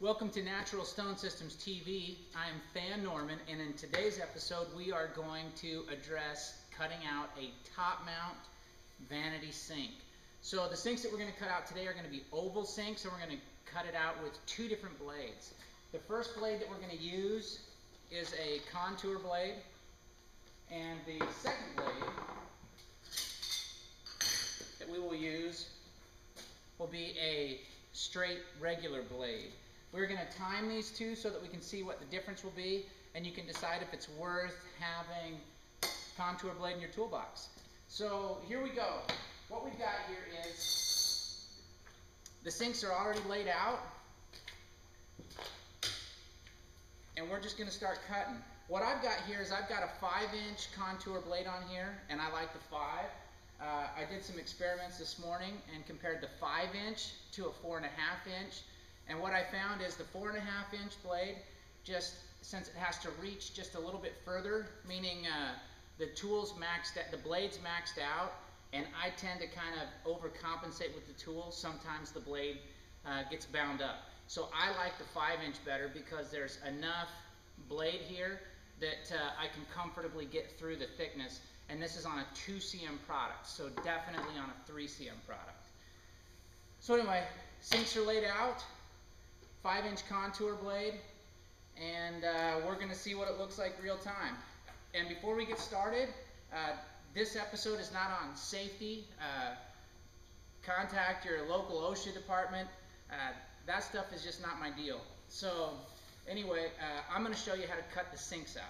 Welcome to Natural Stone Systems TV. I am Fan Norman, and in today's episode we are going to address cutting out a top mount vanity sink. So the sinks that we're going to cut out today are going to be oval sinks, and we're going to cut it out with two different blades. The first blade that we're going to use is a contour blade, and the second blade that we will use will be a straight regular blade. We're going to time these two so that we can see what the difference will be, and you can decide if it's worth having contour blade in your toolbox. So here we go. What we've got here is the sinks are already laid out, and we're just going to start cutting. What I've got here is I've got a 5-inch contour blade on here, and I like the 5. I did some experiments this morning and compared the 5-inch to a 4.5-inch. And what I found is the 4.5-inch blade, just since it has to reach just a little bit further, meaning the tools maxed out, the blades maxed out, and I tend to kind of overcompensate with the tool. Sometimes the blade gets bound up. So I like the 5-inch better because there's enough blade here that I can comfortably get through the thickness. And this is on a 2 cm product, so definitely on a 3 cm product. So anyway, sinks are laid out. 5-inch contour blade, and we're going to see what it looks like real time. And before we get started, this episode is not on safety. Contact your local OSHA department. That stuff is just not my deal. So anyway, I'm going to show you how to cut the sinks out.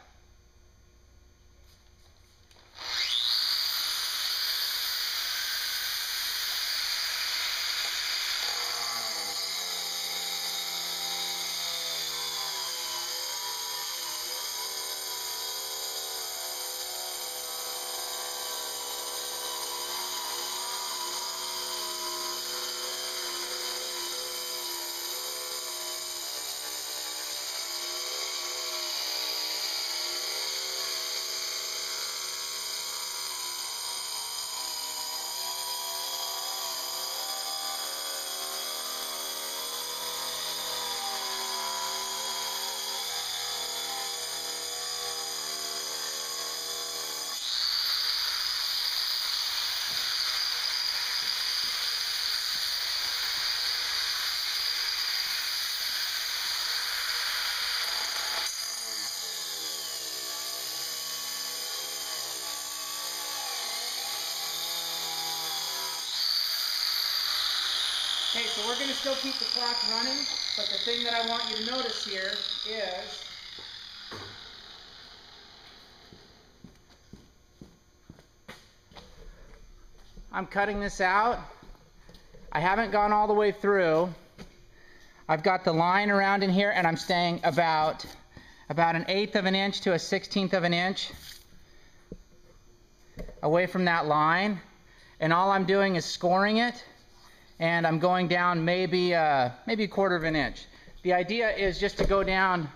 Okay, so we're going to still keep the clock running, but the thing that I want you to notice here is I'm cutting this out. I haven't gone all the way through. I've got the line around in here, and I'm staying about 1/8 of an inch to 1/16 of an inch away from that line, and all I'm doing is scoring it. And I'm going down maybe a 1/4 of an inch. The idea is just to go down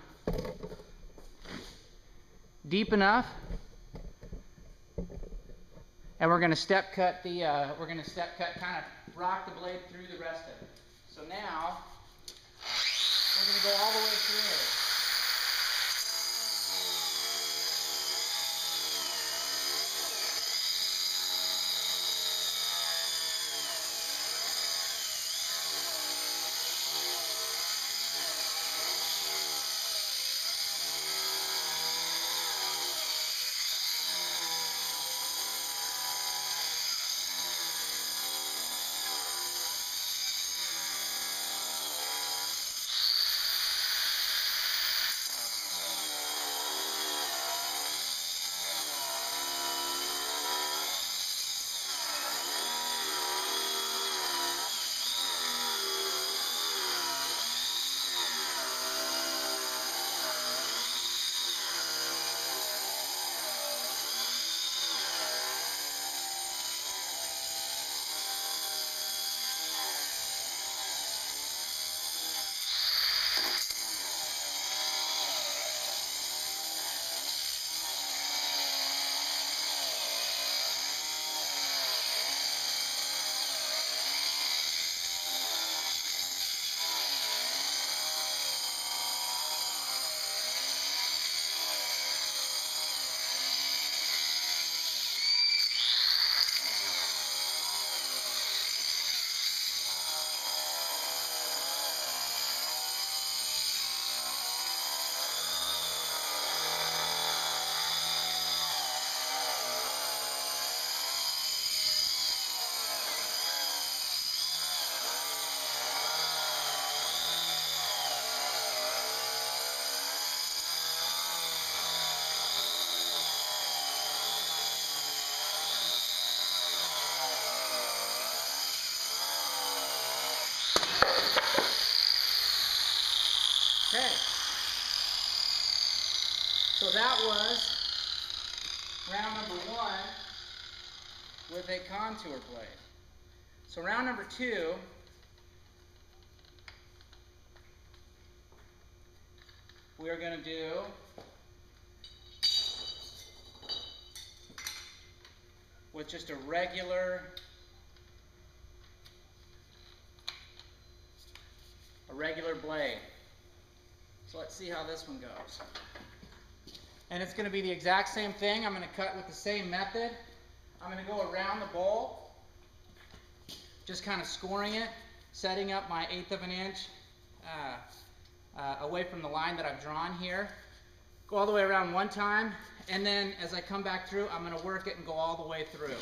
deep enough, and we're going to step cut kind of rock the blade through the rest of it. So now we're going to go all the way through. that was round number 1 with a contour blade. So round number 2, we are going to do with just a regular blade. So let's see how this one goes. And it's going to be the exact same thing. I'm going to cut with the same method. I'm going to go around the bowl, just kind of scoring it, setting up my 1/8 of an inch away from the line that I've drawn here. Go all the way around one time, and then as I come back through, I'm going to work it and go all the way through.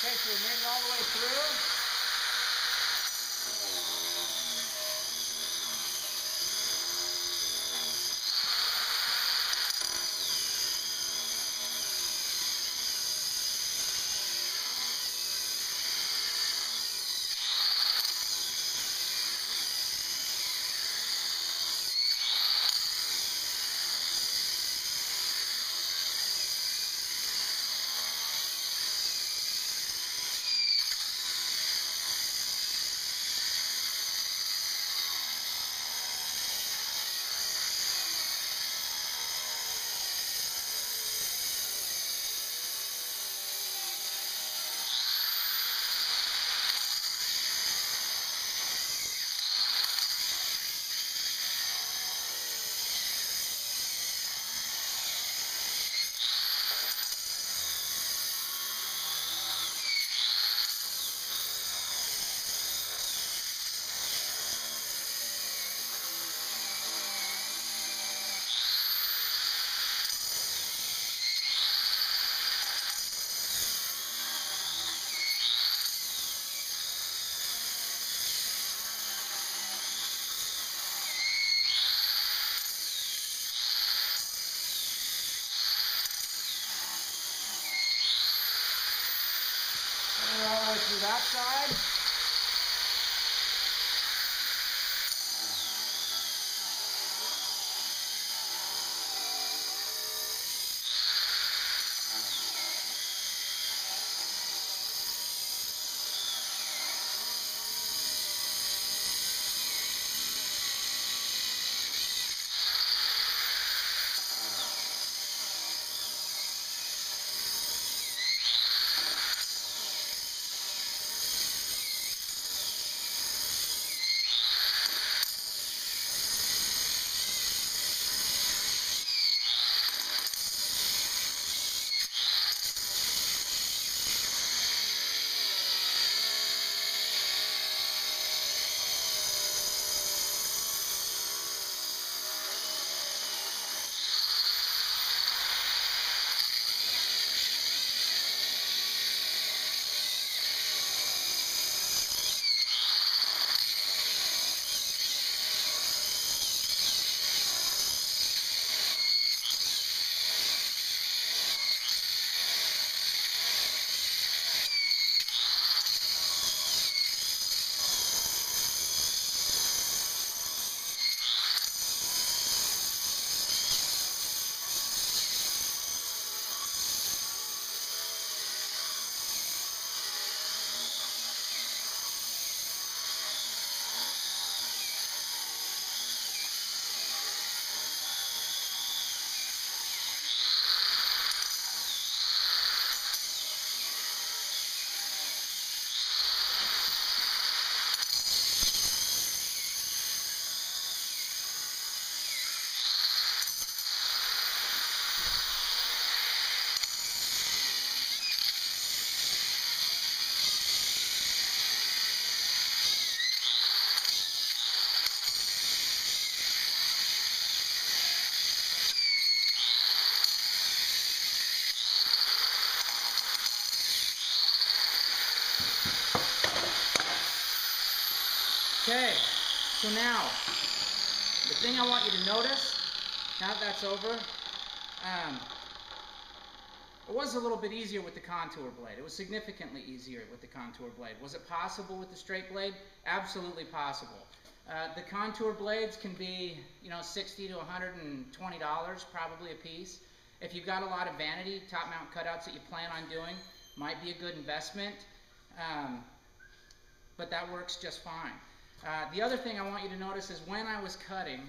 Okay, so we made it all the way through. All the way through that side. Okay, so now, the thing I want you to notice, now that that's over, it was a little bit easier with the contour blade. It was significantly easier with the contour blade. Was it possible with the straight blade? Absolutely possible. The contour blades can be, $60 to $120 probably a piece. If you've got a lot of vanity top mount cutouts that you plan on doing, might be a good investment, but that works just fine. The other thing I want you to notice is when I was cutting,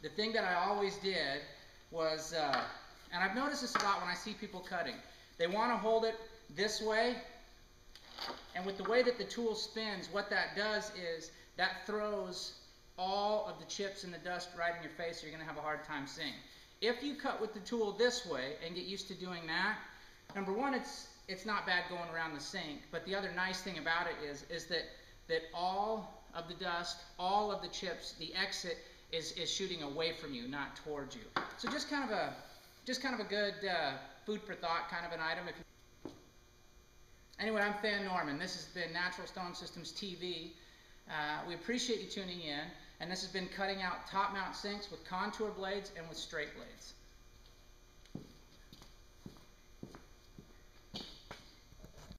the thing that I always did was, and I've noticed this a lot when I see people cutting, they want to hold it this way, and with the way that the tool spins, what that does is that throws all of the chips and the dust right in your face, so you're going to have a hard time seeing. If you cut with the tool this way and get used to doing that, number one, it's not bad going around the sink, but the other nice thing about it is that all of the dust, all of the chips, the exit is shooting away from you, not towards you. So just kind of a good food for thought kind of an item. Anyway, I'm Fan Norman. This has been Natural Stone Systems TV. We appreciate you tuning in, and this has been cutting out top mount sinks with contour blades and with straight blades.